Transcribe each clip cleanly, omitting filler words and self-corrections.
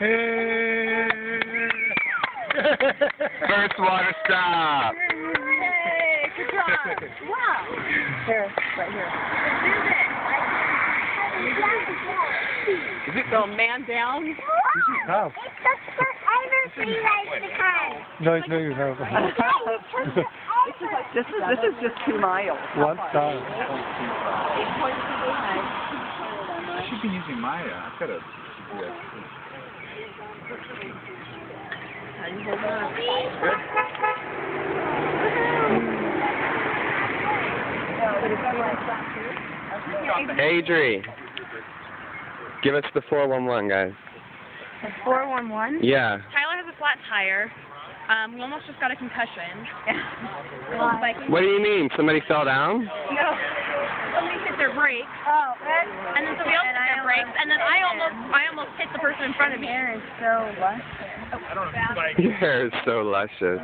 First water stop. Hey, good job. Wow. Here, right here. Is it So, man down. This is tough. No, it's not even tough. This is just 2 miles. One time. I should be using my, I've got a GPS. Adri, give us the 411, guys. 411? Yeah. Tyler has a flat tire. We almost just got a concussion. What do you mean? Somebody fell down? No. Somebody hit their brakes. Oh, And then somebody else hit their brakes. And then I almost hit the person in front of me. hair is so luscious. Your hair is so luscious.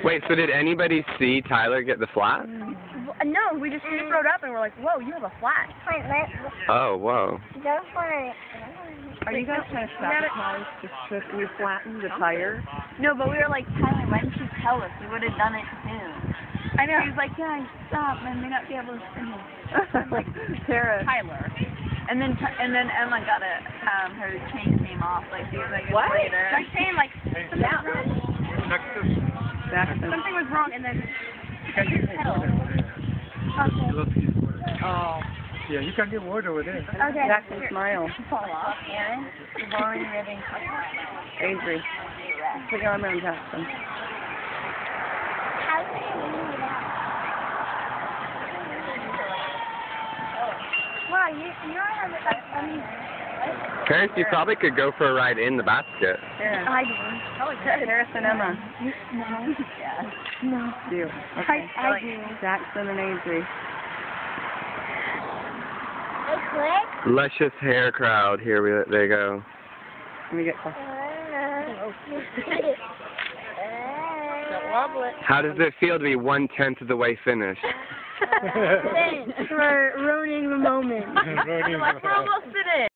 Wait, so did anybody see Tyler get the flat? No, we just rode up and we're like, whoa, you have a flat. Oh, whoa. Are you guys trying to sabotage just so you flatten the tire? No, but we were like, Tyler, why didn't you tell us? We would have done it soon. I know. He was like, guys, stop. I may not be able to finish. Like, Tara. Tyler. And then Emma got her chain came off like 2 seconds What? later. My chain, like, something was wrong. Jackson. Something was wrong, and then Oh. Yeah, you can get water over there. okay. Jackson, smile. Fall off, Aaron. We've already living. Adri. Put your arm around Jackson. Wow, you don't have Parents, you probably could go for a ride in the basket. Tara. I do. Probably Harris and Emma. No. Yeah. No. Do. Okay. I do. Jackson and Adri. Luscious hair crowd. Here they go. Let me get close. How does it feel to be 1/10 of the way finished? Thanks for ruining the moment. Running. We're almost finished.